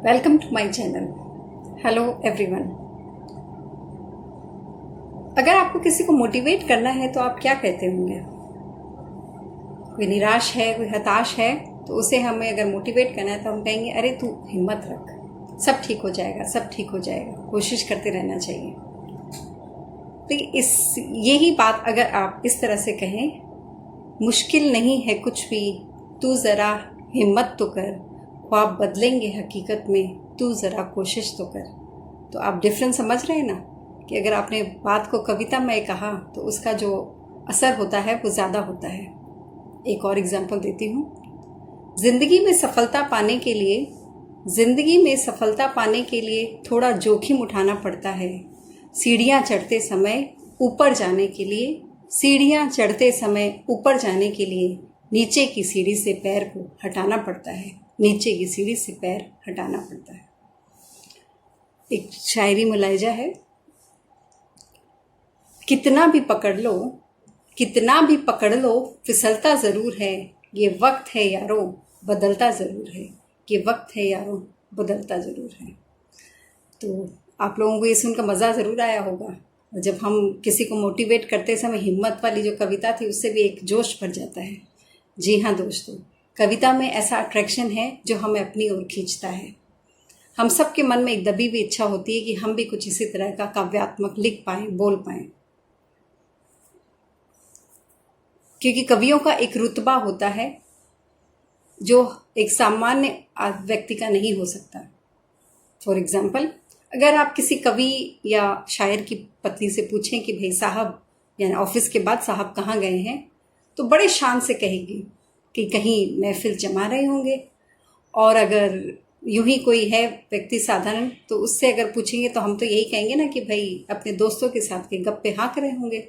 Welcome to my channel. Hello everyone. अगर आपको किसी को मोटिवेट करना है तो आप क्या कहते होंगे? कोई निराश है, कोई हताश है, तो उसे हमें अगर मोटिवेट करना है तो हम कहेंगे अरे तू हिम्मत रख, सब ठीक हो जाएगा, सब ठीक हो जाएगा, कोशिश करते रहना चाहिए। तो यही बात अगर आप इस तरह से कहें, मुश्किल नहीं है कुछ भी, तू ज़रा हिम्मत तो कर, ख्वाब बदलेंगे हकीकत में, तू ज़रा कोशिश तो कर। तो आप डिफरेंस समझ रहे हैं ना कि अगर आपने बात को कविता में कहा तो उसका जो असर होता है वो ज़्यादा होता है। एक और एग्जांपल देती हूँ। ज़िंदगी में सफलता पाने के लिए थोड़ा जोखिम उठाना पड़ता है। सीढ़ियाँ चढ़ते समय ऊपर जाने के लिए नीचे की सीढ़ी से पैर को हटाना पड़ता है। एक शायरी मुलाहिजा है। कितना भी पकड़ लो फिसलता ज़रूर है, ये वक्त है यारो बदलता ज़रूर है। तो आप लोगों को ये सुनकर मज़ा ज़रूर आया होगा। जब हम किसी को मोटिवेट करते समय हिम्मत वाली जो कविता थी उससे भी एक जोश भर जाता है। जी हाँ दोस्तों, कविता में ऐसा अट्रैक्शन है जो हमें अपनी ओर खींचता है। हम सब के मन में एक दबी हुई इच्छा होती है कि हम भी कुछ इसी तरह का काव्यात्मक लिख पाएं, बोल पाएं, क्योंकि कवियों का एक रुतबा होता है जो एक सामान्य व्यक्ति का नहीं हो सकता। फॉर एग्जाम्पल, अगर आप किसी कवि या शायर की पत्नी से पूछें कि भाई साहब, यानी ऑफिस के बाद साहब कहाँ गए हैं, तो बड़े शान से कहेगी कि कहीं महफिल जमा रहे होंगे। और अगर यूं ही कोई है व्यक्ति साधारण, तो उससे अगर पूछेंगे तो हम तो यही कहेंगे ना कि भाई अपने दोस्तों के साथ के गप्पे हाँक रहे होंगे।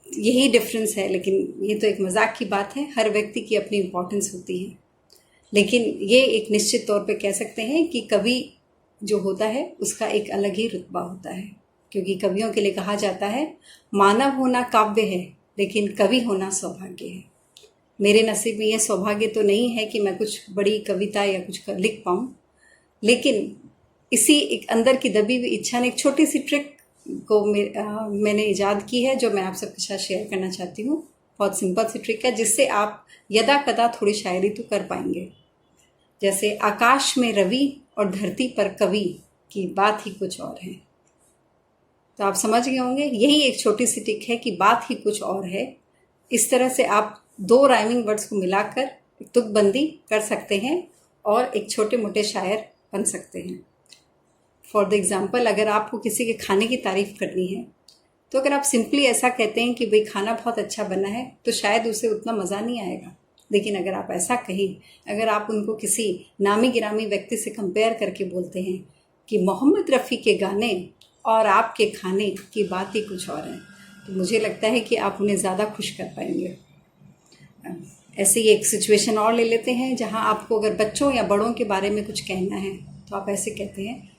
यही डिफरेंस है, लेकिन ये तो एक मजाक की बात है। हर व्यक्ति की अपनी इम्पोर्टेंस होती है, लेकिन ये एक निश्चित तौर पे कह सकते हैं कि कवि जो होता है उसका एक अलग ही रुतबा होता है, क्योंकि कवियों के लिए कहा जाता है मानव होना काव्य है, लेकिन कवि होना सौभाग्य है। मेरे नसीब में यह सौभाग्य तो नहीं है कि मैं कुछ बड़ी कविता या कुछ लिख पाऊँ, लेकिन इसी एक अंदर की दबी हुई इच्छा ने एक छोटी सी ट्रिक को मैंने ईजाद की है, जो मैं आप सबके साथ शेयर करना चाहती हूँ। बहुत सिंपल सी ट्रिक है जिससे आप यदा कदा थोड़ी शायरी तो कर पाएंगे। जैसे आकाश में रवि और धरती पर कवि की बात ही कुछ और है। तो आप समझ गए होंगे, यही एक छोटी सी ट्रिक है कि बात ही कुछ और है। इस तरह से आप दो राइमिंग वर्ड्स को मिलाकर तुकबंदी कर सकते हैं और एक छोटे मोटे शायर बन सकते हैं। फॉर द एग्जाम्पल, अगर आपको किसी के खाने की तारीफ करनी है तो अगर आप सिंपली ऐसा कहते हैं कि भाई खाना बहुत अच्छा बना है, तो शायद उसे उतना मज़ा नहीं आएगा। लेकिन अगर आप ऐसा कहें, अगर आप उनको किसी नामी गिरामी व्यक्ति से कंपेयर करके बोलते हैं कि मोहम्मद रफ़ी के गाने और आपके खाने की बात ही कुछ और है, तो मुझे लगता है कि आप उन्हें ज़्यादा खुश कर पाएंगे। ऐसे ही एक सिचुएशन और ले लेते हैं, जहां आपको अगर बच्चों या बड़ों के बारे में कुछ कहना है तो आप ऐसे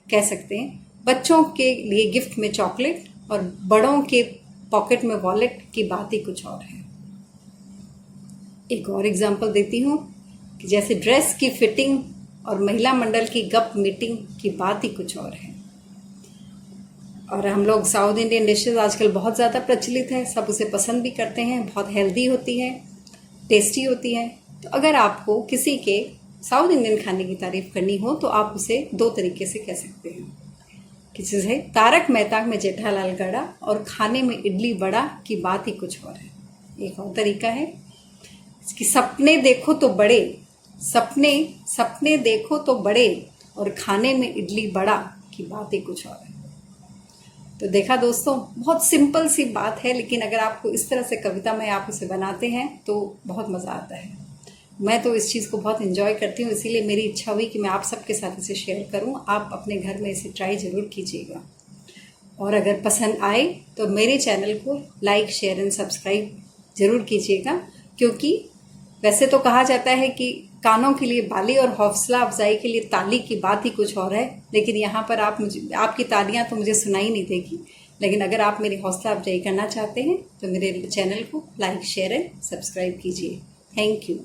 कह सकते हैं बच्चों के लिए गिफ्ट में चॉकलेट और बड़ों के पॉकेट में वॉलेट की बात ही कुछ और है। एक और एग्जांपल देती हूँ कि जैसे ड्रेस की फिटिंग और महिला मंडल की गप मीटिंग की बात ही कुछ और है। और हम लोग साउथ इंडियन डिशेज आजकल बहुत ज़्यादा प्रचलित है, सब उसे पसंद भी करते हैं, बहुत हेल्दी होती है, टेस्टी होती है। तो अगर आपको किसी के साउथ इंडियन खाने की तारीफ करनी हो तो आप उसे दो तरीके से कह सकते हैं। किसी से तारक मेहता में जेठालाल गड़ा और खाने में इडली बड़ा की बात ही कुछ और है। एक और तरीका है कि सपने देखो तो बड़े और खाने में इडली बड़ा की बात ही कुछ और है। तो देखा दोस्तों, बहुत सिंपल सी बात है, लेकिन अगर आपको इस तरह से कविता में आप उसे बनाते हैं तो बहुत मज़ा आता है। मैं तो इस चीज़ को बहुत एंजॉय करती हूँ, इसीलिए मेरी इच्छा हुई कि मैं आप सबके साथ इसे शेयर करूँ। आप अपने घर में इसे ट्राई ज़रूर कीजिएगा, और अगर पसंद आए तो मेरे चैनल को लाइक, शेयर एंड सब्सक्राइब ज़रूर कीजिएगा, क्योंकि वैसे तो कहा जाता है कि कानों के लिए बाली और हौसला अफजाई के लिए ताली की बात ही कुछ और है, लेकिन यहाँ पर आपकी तालियां तो मुझे सुनाई नहीं देगी। लेकिन अगर आप मेरी हौसला अफजाई करना चाहते हैं तो मेरे चैनल को लाइक, शेयर एंड सब्सक्राइब कीजिए। Thank you.